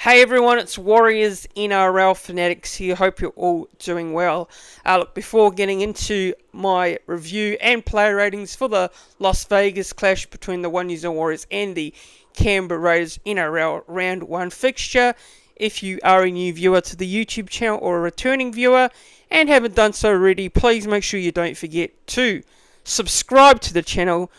Hey everyone, it's Warriors NRL Fanatics here. Hope you're all doing well. Look, before getting into my review and player ratings for the Las Vegas clash between the One New Zealand Warriors and the Canberra Raiders NRL Round 1 fixture, if you are a new viewer to the YouTube channel or a returning viewer and haven't done so already, please make sure you don't forget to subscribe to the channel.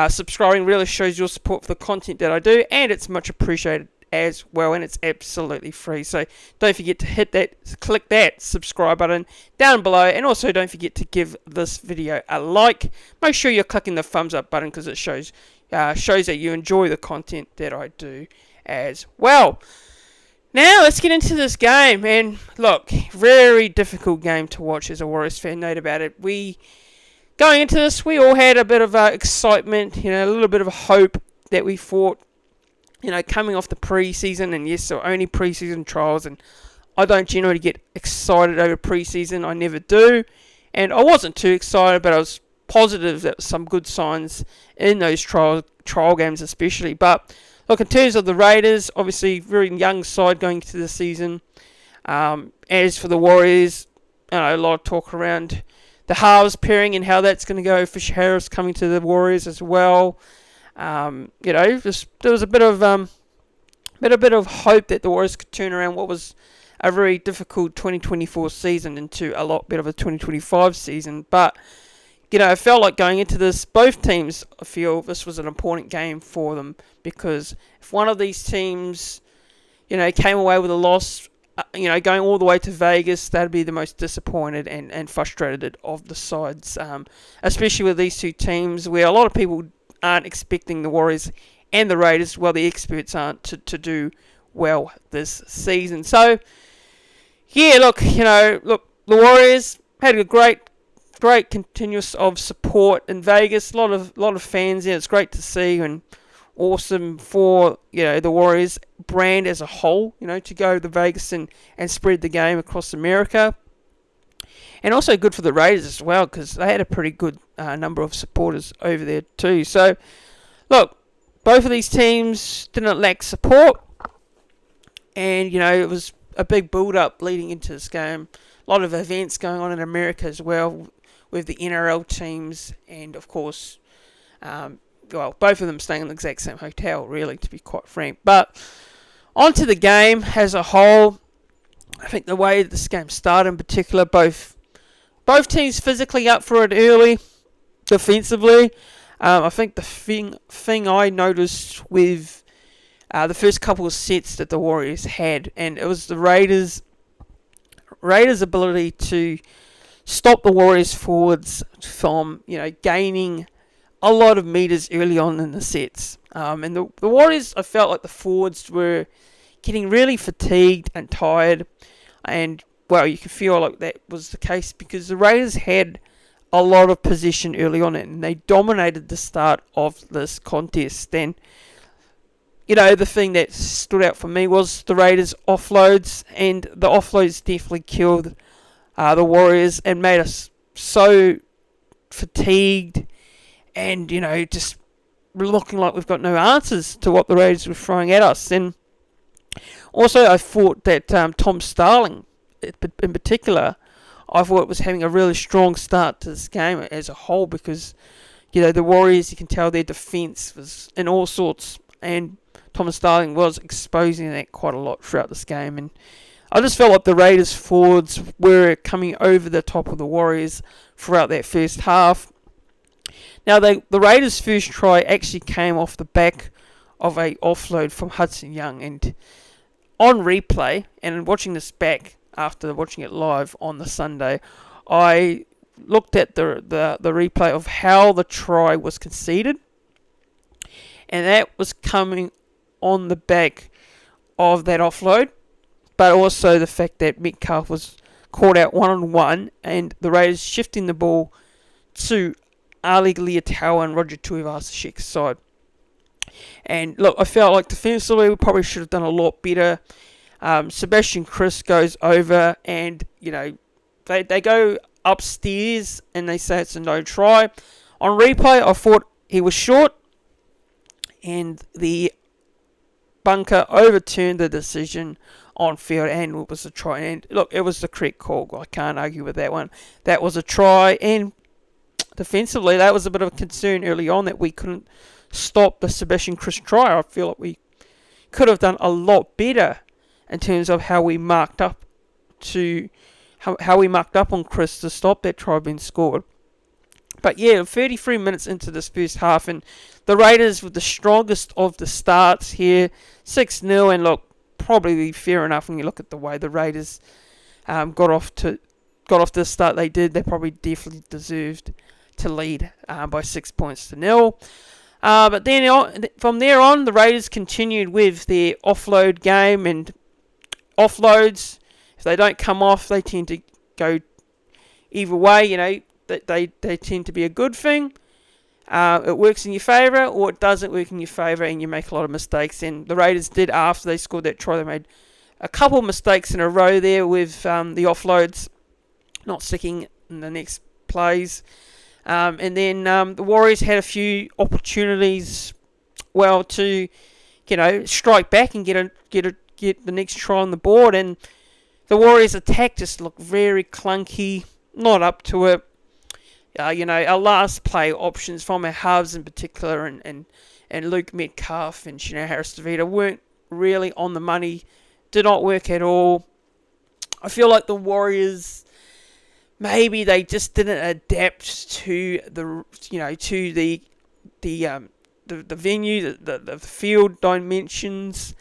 Subscribing really shows your support for the content that I do, and it's much appreciated as well, and it's absolutely free. So don't forget to click that subscribe button down below, and also don't forget to give this video a like. Make sure you're clicking the thumbs up button because it shows that you enjoy the content that I do as well. Now let's get into this game, and look, very difficult game to watch as a Warriors fan, no doubt about it. Going into this, we all had a bit of excitement, a little bit of hope that we thought, coming off the pre-season, and yes, so only pre-season trials, and I don't generally get excited over pre-season, I never do, and I wasn't too excited, but I was positive that some good signs in those trial games especially. But look, in terms of the Raiders, obviously very young side going into the season. As for the Warriors, a lot of talk around the halves pairing and how that's going to go. Fisher Harris coming to the Warriors as well. There was a bit of hope that the Warriors could turn around what was a very difficult 2024 season into a lot better of a 2025 season. But it felt like going into this, both teams, I feel this was an important game for them, because if one of these teams, came away with a loss, going all the way to Vegas, that'd be the most disappointed and frustrated of the sides, especially with these two teams where a lot of people aren't expecting the Warriors and the Raiders, well, the experts aren't, to do well this season. So, yeah, look, the Warriors had a great continuous of support in Vegas. A lot of fans there. It's great to see, and awesome for the Warriors brand as a whole. To go to Vegas and spread the game across America. And also good for the Raiders as well, because they had a pretty good number of supporters over there too. So, look, both of these teams didn't lack support. And, it was a big build-up leading into this game. A lot of events going on in America as well with the NRL teams. And, of course, both of them staying in the exact same hotel, really, to be quite frank. But onto the game as a whole, I think the way this game started in particular, both teams physically up for it early, defensively. I think the thing I noticed with the first couple of sets that the Warriors had, and it was the Raiders' ability to stop the Warriors forwards from gaining a lot of meters early on in the sets. And the Warriors, I felt like the forwards were getting really fatigued and tired, and well, you can feel like that was the case because the Raiders had a lot of possession early on, and they dominated the start of this contest. And the thing that stood out for me was the Raiders' offloads, and the offloads definitely killed the Warriors and made us so fatigued, and just looking like we've got no answers to what the Raiders were throwing at us. And also, I thought that Tom Starling, in particular, I thought was having a really strong start to this game as a whole, because the Warriors, you can tell their defence was in all sorts, and Thomas Starling was exposing that quite a lot throughout this game. And I just felt like the Raiders forwards were coming over the top of the Warriors throughout that first half. Now, the Raiders' first try actually came off the back of a offload from Hudson Young, and on replay, and watching this back after watching it live on the Sunday, I looked at the replay of how the try was conceded, and that was coming on the back of that offload, but also the fact that Metcalf was caught out one-on-one, and the Raiders shifting the ball to Ali Leotawa and Roger Tuivasa-Sheck's side. And look, I felt like defensively we probably should have done a lot better. Sebastian Chris goes over, and they go upstairs and they say it's a no try. On replay, I thought he was short, and the bunker overturned the decision on field, and it was a try. And look, it was the correct call. I can't argue with that one. That was a try, and defensively, that was a bit of a concern early on that we couldn't stop the Sebastian Chris try. I feel like we could have done a lot better in terms of how we marked up on Chris to stop that try being scored. But yeah, 33 minutes into this first half, and the Raiders with the strongest of the starts here, 6-0, and look, probably fair enough when you look at the way the Raiders got off to the start they did. They probably definitely deserved to lead by 6 points to 0. But then from there on, the Raiders continued with their offload game, and offloads, if they don't come off, they tend to go either way. You know, they tend to be a good thing. It works in your favour, or it doesn't work in your favour, and you make a lot of mistakes. And the Raiders did after they scored that try. They made a couple of mistakes in a row there with the offloads not sticking in the next plays. And then the Warriors had a few opportunities, well, to strike back and get the next try on the board. And the Warriors' attack just looked very clunky, not up to it. Our last play options from our halves in particular, and Luke Metcalf and Harris DeVita weren't really on the money. Did not work at all. I feel like the Warriors, maybe they just didn't adapt to the venue, the field dimensions.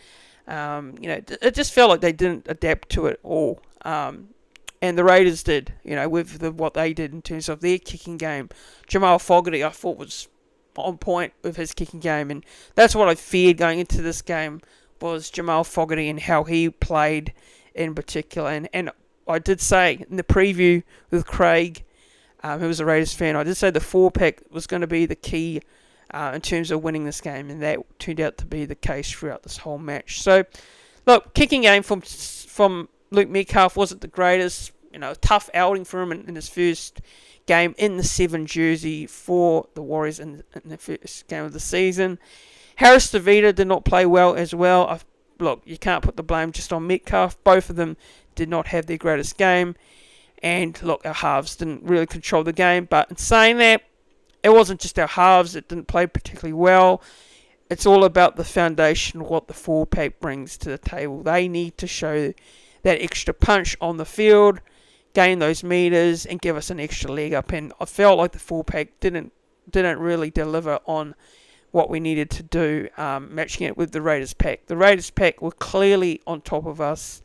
It just felt like they didn't adapt to it all. And the Raiders did, with what they did in terms of their kicking game. Jamal Fogarty, I thought, was on point with his kicking game, and that's what I feared going into this game, was Jamal Fogarty and how he played in particular. And I did say in the preview with Craig, who was a Raiders fan, I did say the 4-pack was going to be the key in terms of winning this game, and that turned out to be the case throughout this whole match. So, look, kicking game from Luke Metcalf wasn't the greatest. Tough outing for him in his first game in the 7 jersey for the Warriors in the first game of the season. Harris DeVita did not play well as well. Look, you can't put the blame just on Metcalf. Both of them did not have their greatest game. And look, our halves didn't really control the game. But in saying that, it wasn't just our halves that didn't play particularly well. It's all about the foundation, what the 4-pack brings to the table. They need to show that extra punch on the field, gain those meters, and give us an extra leg up. And I felt like the 4-pack didn't really deliver on what we needed to do, matching it with the Raiders pack. The Raiders pack were clearly on top of us,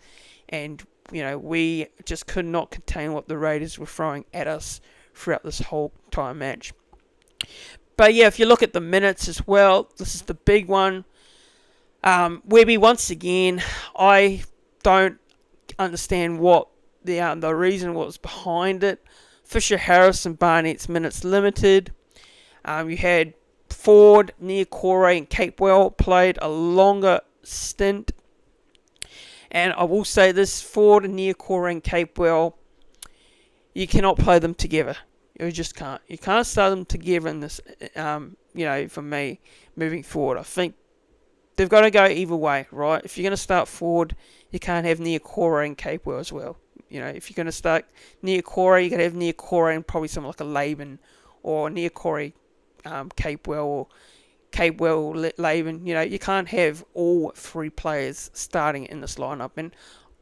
and we just could not contain what the Raiders were throwing at us throughout this whole entire match. But yeah, if you look at the minutes as well, this is the big one. Webby, once again, I don't understand what the reason was behind it. Fisher Harris and Barnett's minutes limited. You had Ford, Niokore, and Capewell played a longer stint. And I will say this, Ford, Niokore, and Capewell, you cannot play them together. You just can't. You can't start them together in this, for me, moving forward. I think they've got to go either way, right? If you're going to start Ford, you can't have Niokore and Capewell as well. If you're going to start Niokore, you got to have Niokore and probably someone like a Laban, or Niokore, Capewell, or Capewell, Laban. You can't have all 3 players starting in this lineup. And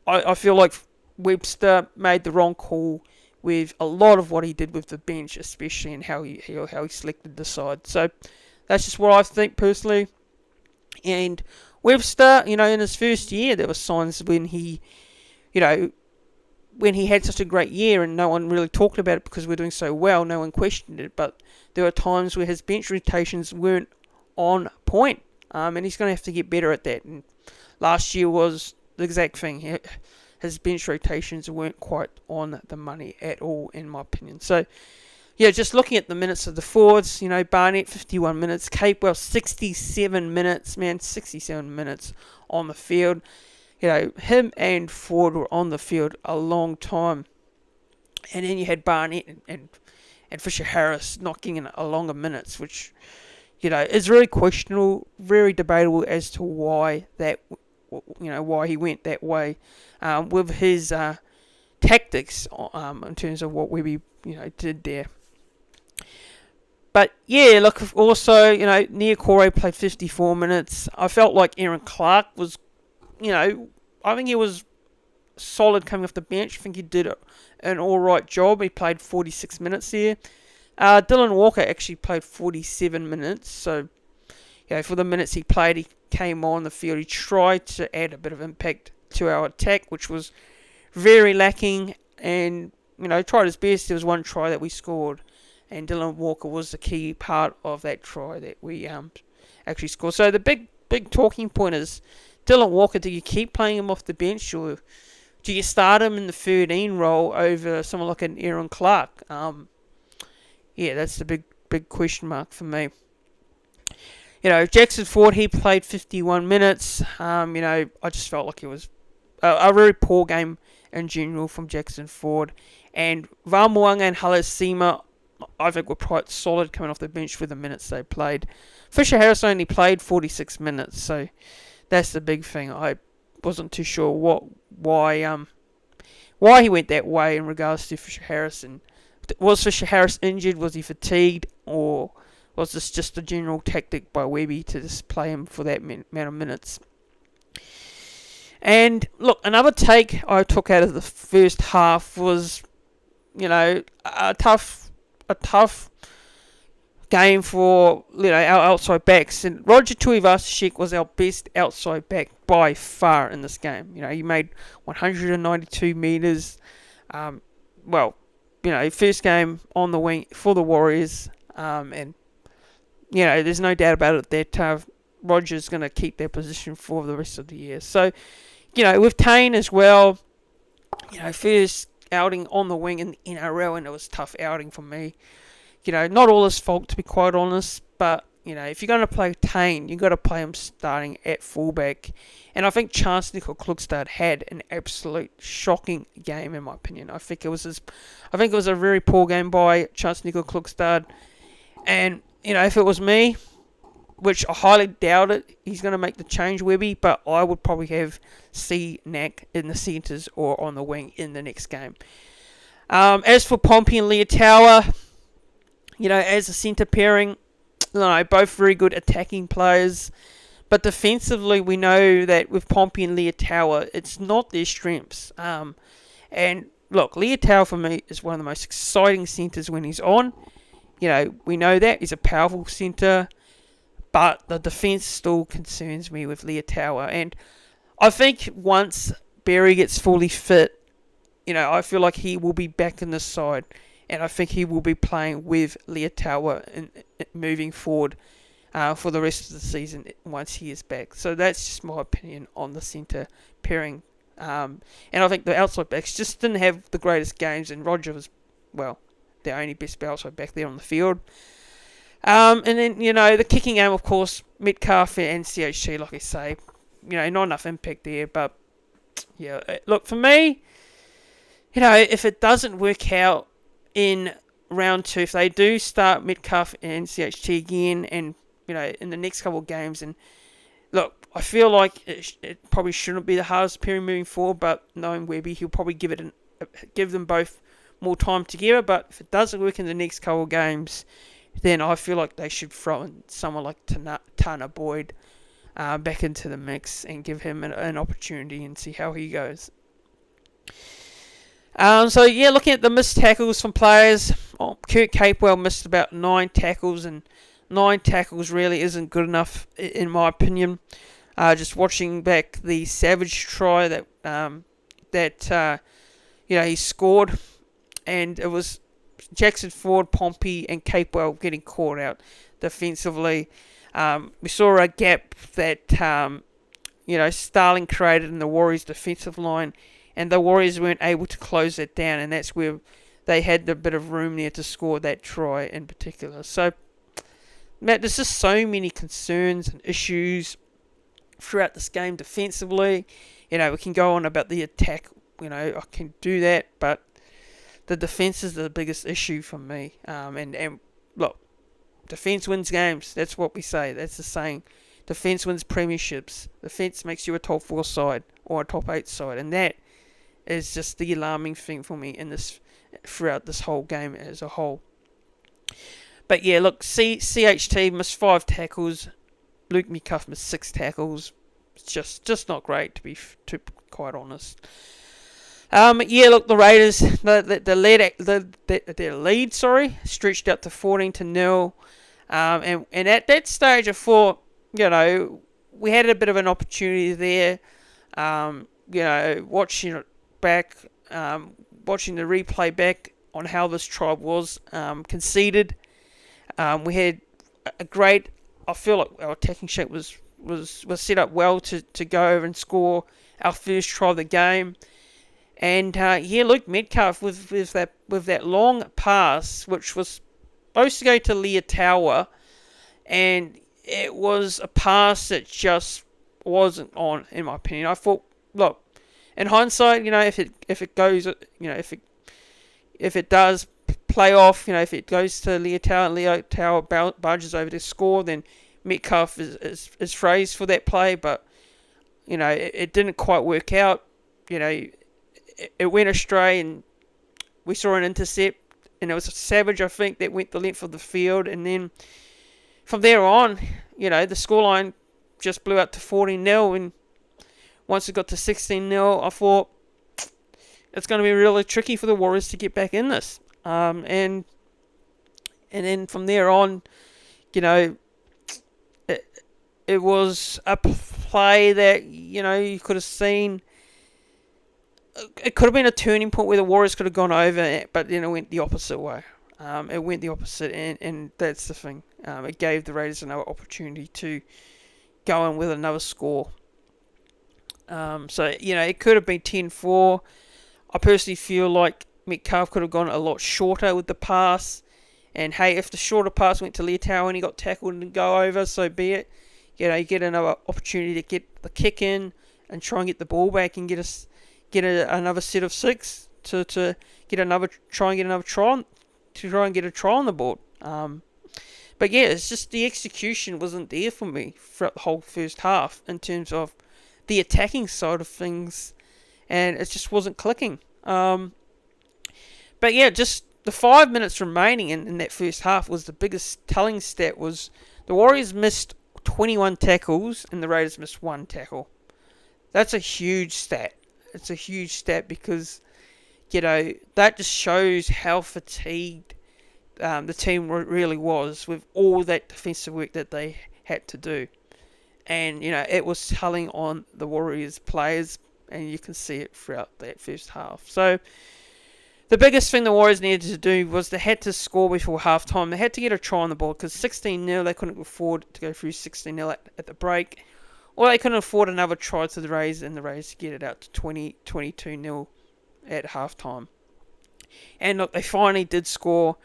I feel like Webster made the wrong call with a lot of what he did with the bench, especially, and how he selected the side. So that's just what I think personally. And Webster, in his first year, there were signs when he had such a great year, and no one really talked about it because we're doing so well, no one questioned it. But there were times where his bench rotations weren't on point, and he's going to have to get better at that. And last year was the exact thing. His bench rotations weren't quite on the money at all, in my opinion. So, yeah, just looking at the minutes of the forwards, Barnett, 51 minutes. Capewell, 67 minutes, 67 minutes on the field. Him and Ford were on the field a long time. And then you had Barnett and Fisher Harris not getting a longer minutes, which, it's really questionable, very debatable as to why why he went that way with his tactics in terms of what Webby did there. But yeah, look, also, Niokore played 54 minutes. I felt like Aaron Clark was, I think he was solid coming off the bench. I think he did an alright job. He played 46 minutes there. Dylan Walker actually played 47 minutes. So, for the minutes he played, he came on the field. He tried to add a bit of impact to our attack, which was very lacking. And, tried his best. There was one try that we scored. And Dylan Walker was the key part of that try that we actually scored. So the big talking point is, Dylan Walker, do you keep playing him off the bench, or do you start him in the 13 role over someone like an Aaron Clark? That's the big question mark for me. Jackson Ford, he played 51 minutes. I just felt like it was a very poor game in general from Jackson Ford. And Vamuanga and Halasima, I think, were quite solid coming off the bench for the minutes they played. Fisher Harris only played 46 minutes, so that's the big thing. I wasn't too sure why he went that way in regards to Fisher Harris. And was Fisher Harris injured? Was he fatigued? Or was this just a general tactic by Webby to just play him for that amount of minutes? And look, another take I took out of the first half was, a tough game for our outside backs. And Roger Tuivasa-Sheck was our best outside back by far in this game. He made 192 metres. First game on the wing for the Warriors. And there's no doubt about it that Roger's going to keep their position for the rest of the year. So, with Tane as well, first outing on the wing in the NRL, and it was a tough outing for me. Not all his fault, to be quite honest, but, if you're going to play Tane, you've got to play him starting at fullback. And I think Chance Nickel-Klugstad had an absolute shocking game, in my opinion. I think it was a very poor game by Chance Nickel-Klugstad. And, if it was me, which I highly doubt it, he's going to make the change, Webby, but I would probably have C-Nack in the centres or on the wing in the next game. As for Pompey and Leotawa, as a centre pairing, both very good attacking players, but defensively we know that with Pompey and Leotawa, it's not their strengths. And look, Leotawa for me is one of the most exciting centres when he's on. We know that he's a powerful centre. But the defence still concerns me with Leotawa. And I think once Berry gets fully fit, I feel like he will be back in the side. And I think he will be playing with Leotawa moving forward for the rest of the season once he is back. So that's just my opinion on the centre pairing. And I think the outside backs just didn't have the greatest games. And Roger was, the only best outside back there on the field. And then, the kicking game, of course, Metcalf and CHC, like I say, not enough impact there. But, look, for me, if it doesn't work out in round 2, if they do start Metcalf and CHT again and, in the next couple of games, and look, I feel like it probably shouldn't be the hardest pairing moving forward, but knowing Webby, he'll probably give them both more time together. But if it doesn't work in the next couple of games, then I feel like they should throw in someone like Tana Boyd back into the mix and give him an opportunity and see how he goes. Looking at the missed tackles from players, Kurt Capewell missed about 9 tackles, and 9 tackles really isn't good enough in my opinion. Just watching back the Savage try that he scored, and it was Jackson Ford, Pompey and Capewell getting caught out defensively. We saw a gap that Starling created in the Warriors defensive line, and the Warriors weren't able to close that down, and that's where they had a bit of room there to score that try in particular. So, Matt, there's just so many concerns and issues throughout this game defensively. We can go on about the attack, I can do that, but the defence is the biggest issue for me. And look, Defence wins games. That's what we say. That's the saying. Defence wins premierships. Defence makes you a top 4 side or a top 8 side, and that is just the alarming thing for me in this throughout this whole game as a whole. But yeah, look, CHT missed 5 tackles. Luke McCuff missed 6 tackles. It's just not great, to be quite honest. Yeah, look, the Raiders, their lead, stretched out to 14-0. And at that stage, I thought, we had a bit of an opportunity there. Watching it back, watching the replay back on how this tribe was conceded. We had a great. I feel like our attacking shape was set up well to go over and score our first try of the game. And Luke Metcalf with that long pass, which was supposed to go to Leotawa, and it was a pass that just wasn't on, in my opinion. I thought, look, in hindsight, if it goes, if it does play off, if it goes to Leotawa and Leotawa barges over to score, then Metcalf is praised for that play. But it didn't quite work out. It went astray, and we saw an intercept, and it was Savage, I think, that went the length of the field, and then from there on, the scoreline just blew out to 14-0, and once it got to 16-0, I thought it's going to be really tricky for the Warriors to get back in this. And then from there on, it was a play that, you could have seen. It could have been a turning point where the Warriors could have gone over, but then it went the opposite way. It went the opposite, and that's the thing. It gave the Raiders another opportunity to go in with another score. It could have been 10-4. I personally feel like Metcalf could have gone a lot shorter with the pass. And hey, if the shorter pass went to Leotawa and he got tackled and go over, so be it. You get another opportunity to get the kick in and try and get the ball back and get another set of 6 to get another try and get a try on the board. But yeah, it's just the execution wasn't there for me throughout the whole first half in terms of the attacking side of things, and it just wasn't clicking. But yeah, just the 5 minutes remaining in that first half was the biggest telling stat. Was the Warriors missed 21 tackles and the Raiders missed 1 tackle. That's a huge stat. It's a huge stat because, that just shows how fatigued the team really was with all that defensive work that they had to do. And, it was telling on the Warriors players, and you can see it throughout that first half. So, the biggest thing the Warriors needed to do was they had to score before halftime. They had to get a try on the board because 16-0, they couldn't afford to go through 16-0 at the break. Or they couldn't afford another try to the Rays, and the Rays to get it out to 22-0 at halftime. And look, they finally did score,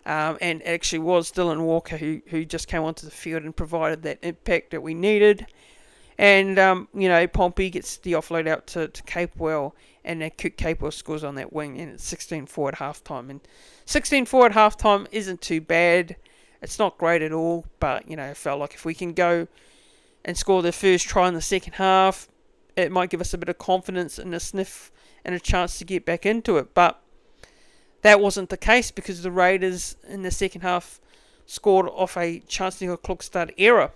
and it actually was Dylan Walker who just came onto the field and provided that impact that we needed. And, Pompey gets the offload out to Capewell, and Capewell scores on that wing, and it's 16-4 at halftime. And 16-4 at halftime isn't too bad. It's not great at all, but, I felt like if we can go and score the first try in the second half, it might give us a bit of confidence and a sniff and a chance to get back into it. But that wasn't the case because the Raiders in the second half scored off a Chancellor Klokstad error.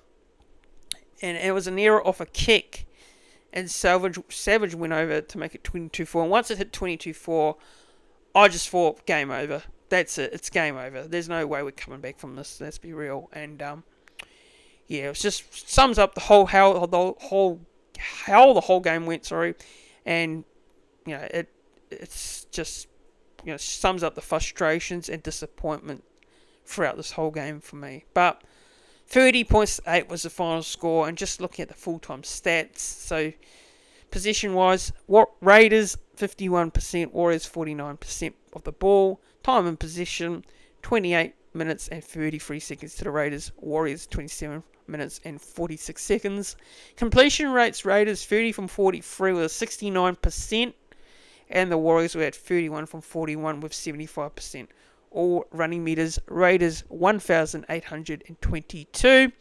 And it was an error off a kick. And Savage went over to make it 22-4. And once it hit 22-4, I just thought, game over. That's it. It's game over. There's no way we're coming back from this. Let's be real. And it just sums up the whole how the whole game went. Sorry, and it's just sums up the frustrations and disappointment throughout this whole game for me. But 30.8 was the final score, and just looking at the full-time stats, so possession-wise, Raiders 51%, Warriors 49% of the ball, time in possession 28 minutes and 33 seconds to the Raiders, Warriors 27 minutes and 46 seconds. Completion rates, Raiders 30 from 43 with a 69%, and the Warriors were at 31 from 41 with 75%. all running meters. Raiders 1,822.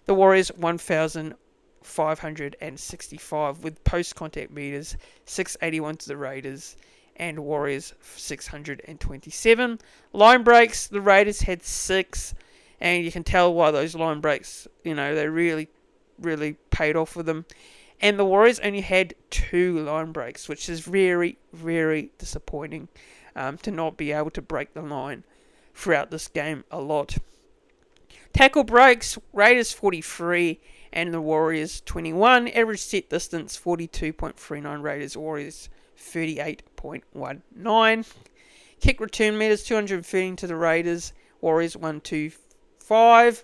The Warriors 1,565 with post-contact meters 681 to the Raiders and Warriors 627. Line breaks, the Raiders had 6, and you can tell why those line breaks, they really, really paid off for them. And the Warriors only had 2 line breaks, which is very, very disappointing to not be able to break the line throughout this game a lot. Tackle breaks, Raiders 43 and the Warriors 21. Average set distance 42.39 Raiders, Warriors 38.19. Kick return meters 213 to the Raiders, Warriors 125.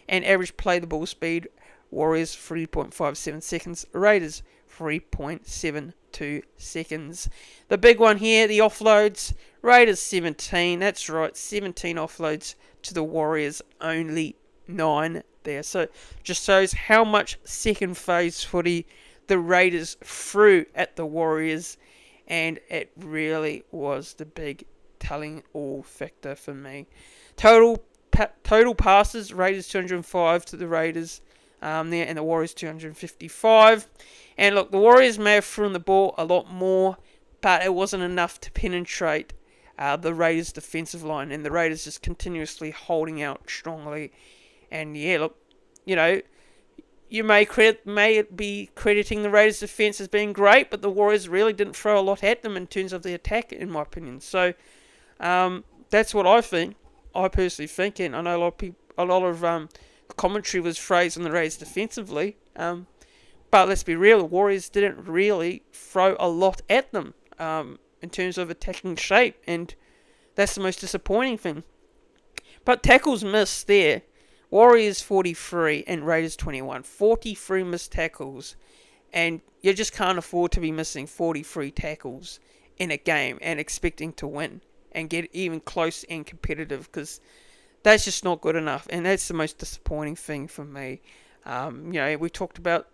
And average play the ball speed, Warriors 3.57 seconds, Raiders 3.72 seconds. The big one here, the offloads, Raiders 17, that's right, 17 offloads to the Warriors, only 9 there. So just shows how much second phase footy the Raiders threw at the Warriors, and it really was the big telling all factor for me. Total passes, Raiders 205 to the Raiders there, and the Warriors 255. And look, the Warriors may have thrown the ball a lot more, but it wasn't enough to penetrate the Raiders' defensive line, and the Raiders just continuously holding out strongly. And yeah, look, you may be crediting the Raiders' defense as being great, but the Warriors really didn't throw a lot at them in terms of the attack, in my opinion. So that's what I think. I personally think, and I know a lot of commentary was phrased on the Raiders defensively. But let's be real, the Warriors didn't really throw a lot at them in terms of attacking shape, and that's the most disappointing thing. But tackles missed there. Warriors 43 and Raiders 21. 43 missed tackles, and you just can't afford to be missing 43 tackles in a game and expecting to win and get even close and competitive, because that's just not good enough, and that's the most disappointing thing for me. We talked about,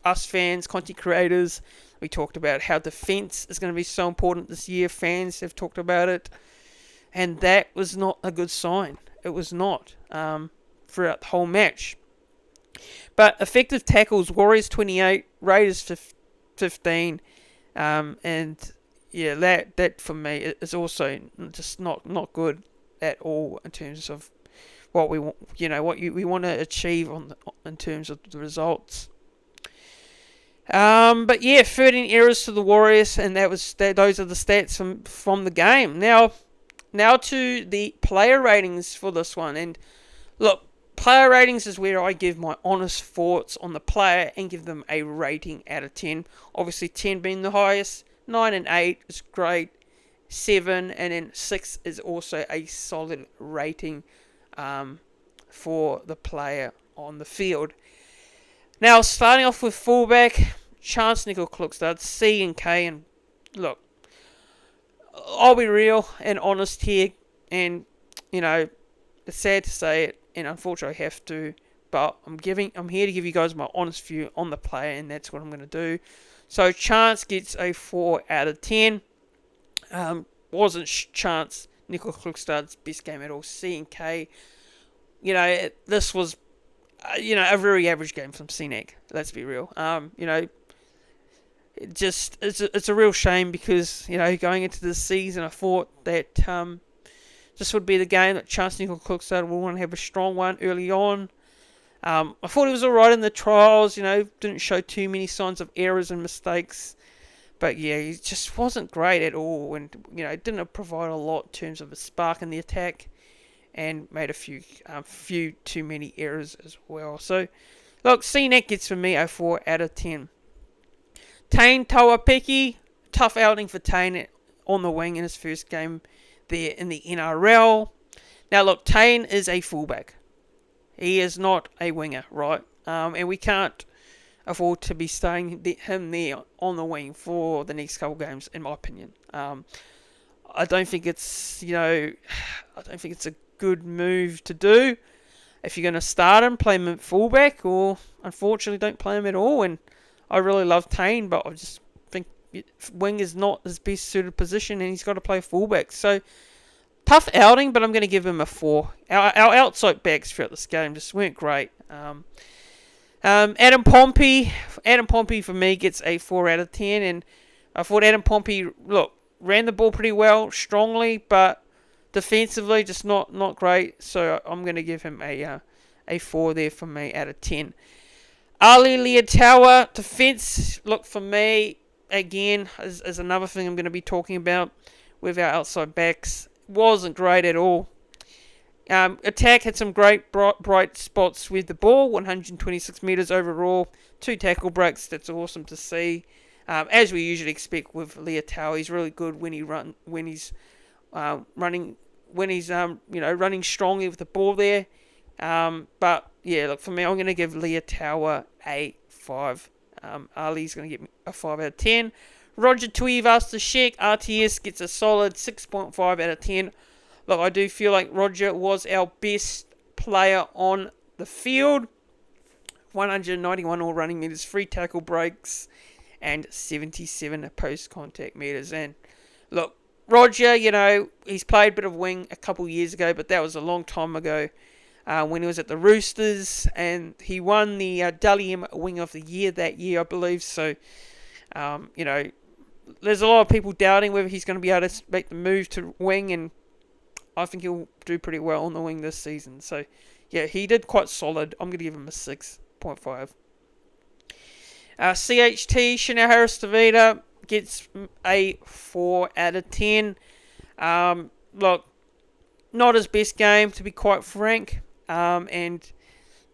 us fans, content creators, we talked about how defense is going to be so important this year. Fans have talked about it, and that was not a good sign. It was not throughout the whole match. But effective tackles, Warriors 28, Raiders 15, and yeah, that for me is also just not good at all in terms of what we want, we want to achieve in terms of the results. But yeah, 13 errors to the Warriors, and those are the stats from the game. Now to the player ratings for this one, and look, player ratings is where I give my honest thoughts on the player and give them a rating out of 10. Obviously 10 being the highest, 9 and 8 is great, 7 and then 6 is also a solid rating for the player on the field. Now, starting off with fullback, Chance Nickel-Klukstad, C and K, and look, I'll be real and honest here, and it's sad to say it, and unfortunately I have to, but I'm here to give you guys my honest view on the player, and that's what I'm going to do. So Chance gets a 4 out of 10. Wasn't Chance Nickel-Klukstad's best game at all. C and K, this was a very average game from CNEC. Let's be real. It's a real shame, because going into this season, I thought that this would be the game that Chance Nickel-Klukstad would want to have a strong one early on. I thought he was alright in the trials. Didn't show too many signs of errors and mistakes. But yeah, he just wasn't great at all, and didn't provide a lot in terms of a spark in the attack, and made a few too many errors as well. So, look, CNET gets for me a 4 out of 10. Tane Tauapeki, tough outing for Tane on the wing in his first game there in the NRL. Now, look, Tane is a fullback. He is not a winger, right? And we can't afford to be staying him there on the wing for the next couple games, in my opinion. I don't think it's a good move to do. If you're going to start him, play him at fullback, or unfortunately don't play him at all. And I really love Tane, but I just think wing is not his best suited position, and he's got to play fullback. So tough outing, but I'm going to give him a 4. Our outside backs throughout this game just weren't great. Adam Pompey for me gets a 4 out of 10, and I thought Adam Pompey, ran the ball pretty well, strongly, but defensively just not great. So I'm going to give him a 4 there for me out of 10. Ali Leotawa, defense, for me, again, is another thing I'm going to be talking about with our outside backs. Wasn't great at all. Attack had some great bright spots with the ball, 126 metres overall, 2 tackle breaks. That's awesome to see. As we usually expect with Leotawa, he's really good when he's running strongly with the ball there. But yeah, for me, I'm going to give Leotawa a 5. Ali's going to get me a 5 out of 10. Roger Tuivasa-Sheck, RTS, gets a solid 6.5 out of 10. I do feel like Roger was our best player on the field. 191 all running metres, 3 tackle breaks, and 77 post-contact metres. And Roger, he's played a bit of wing a couple years ago, but that was a long time ago when he was at the Roosters, and he won the Dally M Wing of the Year that year, I believe. So, there's a lot of people doubting whether he's going to be able to make the move to wing, and I think he'll do pretty well on the wing this season. So, yeah, he did quite solid. I'm going to give him a 6.5. CHT, Chanel Harris-Tavita, gets a 4 out of 10. Not his best game, to be quite frank. And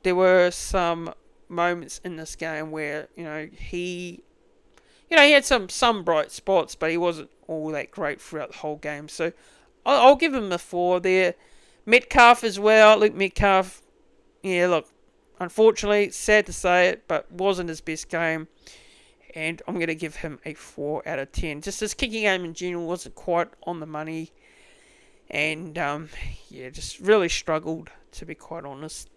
there were some moments in this game where, he had some bright spots, but he wasn't all that great throughout the whole game. So I'll give him a 4 there. Metcalf as well. Luke Metcalf, unfortunately, sad to say it, but wasn't his best game. And I'm going to give him a 4 out of 10. Just his kicking game in general wasn't quite on the money. And, just really struggled, to be quite honest.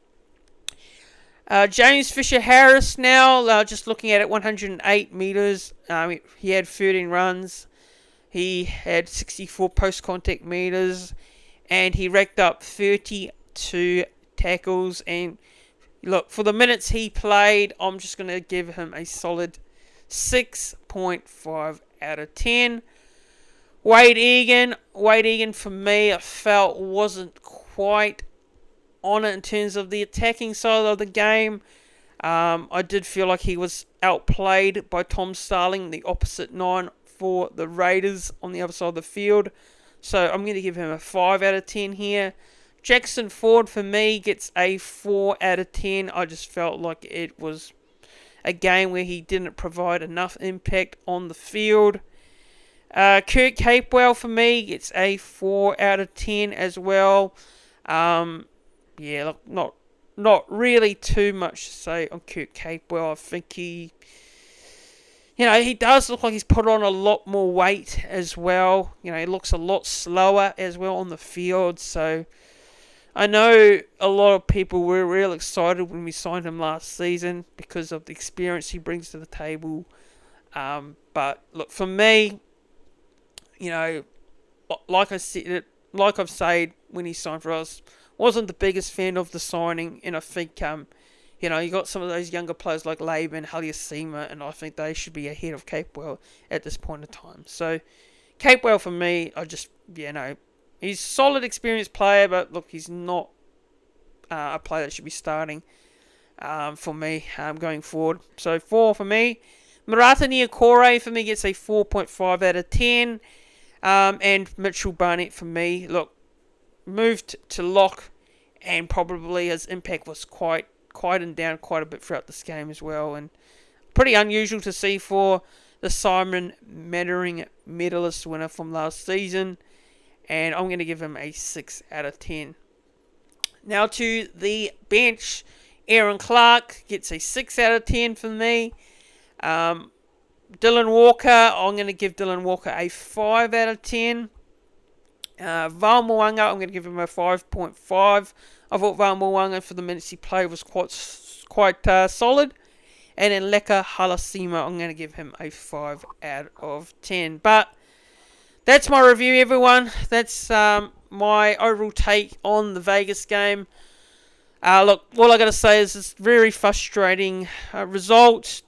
James Fisher-Harris now, just looking at it, 108 metres. He had 13 runs. He had 64 post-contact metres. And he racked up 32 tackles. And, for the minutes he played, I'm just going to give him a solid 6.5 out of 10. Wade Egan for me, I felt wasn't quite on it in terms of the attacking side of the game. I did feel like he was outplayed by Tom Starling, the opposite 9 for the Raiders on the other side of the field. So I'm going to give him a 5 out of 10 here. Jackson Ford for me gets a 4 out of 10. I just felt like it was a game where he didn't provide enough impact on the field. Kurt Capewell for me gets a 4 out of 10 as well. Not really too much to say on Kurt Capewell. I think he does look like he's put on a lot more weight as well. He looks a lot slower as well on the field. So I know a lot of people were real excited when we signed him last season because of the experience he brings to the table. But for me, like I've said when he signed for us, wasn't the biggest fan of the signing, and I think you got some of those younger players like Laban, Haliasima, and I think they should be ahead of Capewell at this point in time. So Capewell for me, he's a solid, experienced player, but he's not a player that should be starting for me going forward. So 4 for me. Marata Niokore for me gets a 4.5 out of 10. And Mitchell Barnett for me, moved to lock, and probably his impact was quietened down quite a bit throughout this game as well, and pretty unusual to see for the Simon Mannering medalist winner from last season, and I'm going to give him a 6 out of 10. Now to the bench, Aaron Clark gets a 6 out of 10 for me. Dylan Walker, I'm going to give Dylan Walker a 5 out of 10. Val Moanga, I'm going to give him a 5.5. I thought Val Moanga, for the minutes he played, was quite solid. And then Leka Halasima, I'm going to give him a 5 out of 10. But that's my review, everyone. That's my overall take on the Vegas game. Look, all I got to say is it's very frustrating result,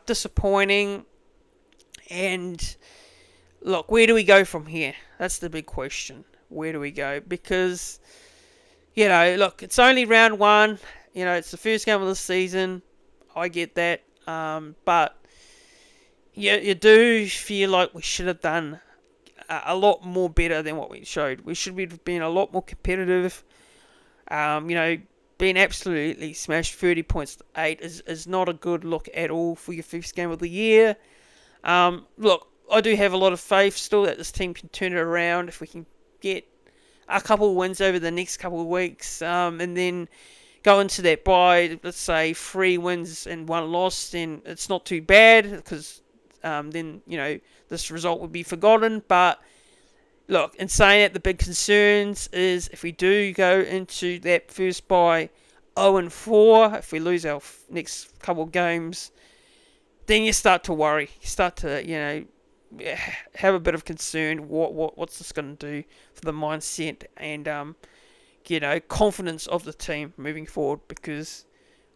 disappointing, and look, where do we go from here? That's the big question. Where do we go? Because, look, it's only round one. It's the first game of the season. I get that. But you do feel like we should have done a lot more better than what we showed. We should have been a lot more competitive. Being absolutely smashed 30 points to 8 is not a good look at all for your first game of the year. Look, I do have a lot of faith still that this team can turn it around if we can get a couple of wins over the next couple of weeks, and then go into that bye, let's say 3 wins and 1 loss, then it's not too bad, because then, this result would be forgotten. But look, in saying that, the big concerns is if we do go into that first bye 0-4, if we lose our next couple of games, then you start to worry. You start to, have a bit of concern. What's this going to do for the mindset and, confidence of the team moving forward? Because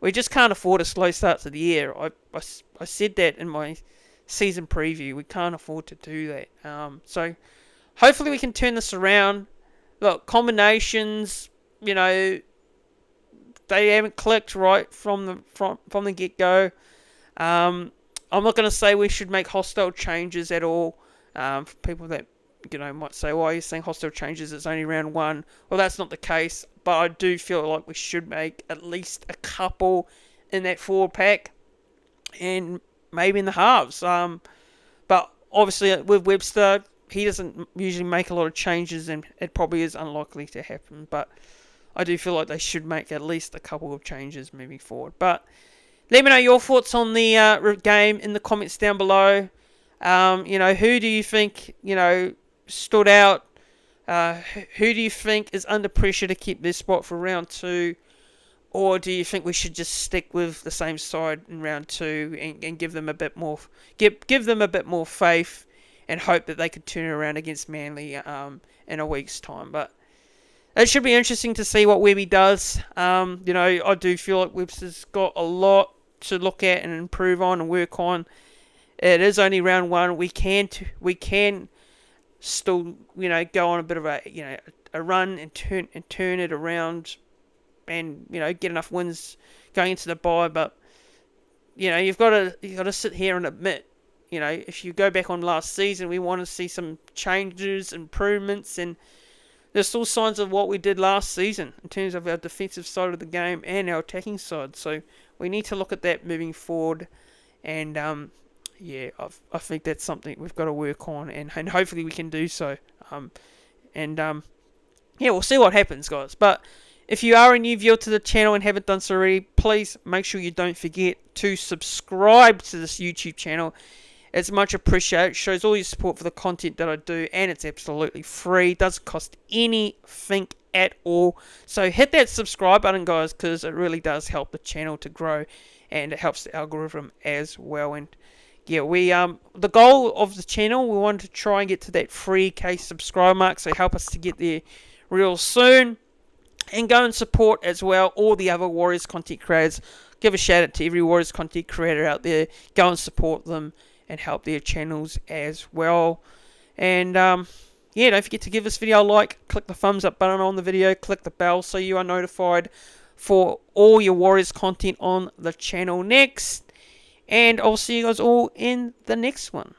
we just can't afford a slow start to the year. I said that in my season preview. We can't afford to do that. So hopefully we can turn this around. Look, combinations, they haven't clicked right from the get-go. I'm not going to say we should make hostile changes at all. For people that, might say, why are you saying hostile changes? It's only round one. Well, that's not the case. But I do feel like we should make at least a couple in that forward pack. And maybe in the halves. But obviously with Webster, he doesn't usually make a lot of changes, and it probably is unlikely to happen. But I do feel like they should make at least a couple of changes moving forward. But let me know your thoughts on the game in the comments down below. Who do you think, stood out? Who do you think is under pressure to keep their spot for round 2? Or do you think we should just stick with the same side in round 2 and give them a bit more, give them a bit more faith and hope that they could turn it around against Manly in a week's time? But it should be interesting to see what Webby does. I do feel like Webster's got a lot to look at and improve on and work on. It is only round 1. We can still, go on a bit of a run and turn it around, and get enough wins going into the bye. But you've got to sit here and admit, if you go back on last season, we want to see some changes, improvements, and there's still signs of what we did last season in terms of our defensive side of the game and our attacking side. So we need to look at that moving forward, and I think that's something we've got to work on, and hopefully we can do so. We'll see what happens, guys. But if you are a new viewer to the channel and haven't done so already, please make sure you don't forget to subscribe to this YouTube channel. It's much appreciated. It shows all your support for the content that I do, and it's absolutely free. It doesn't cost anything at all. So hit that subscribe button, guys, because it really does help the channel to grow, and it helps the algorithm as well. And the goal of the channel, we wanted to try and get to that 3K subscriber mark, so help us to get there real soon. And go and support as well all the other Warriors content creators. Give a shout out to every Warriors content creator out there. Go and support them and help their channels as well. And don't forget to give this video a like. Click the thumbs up button on the video. Click the bell so you are notified for all your Warriors content on the channel next. And I'll see you guys all in the next one.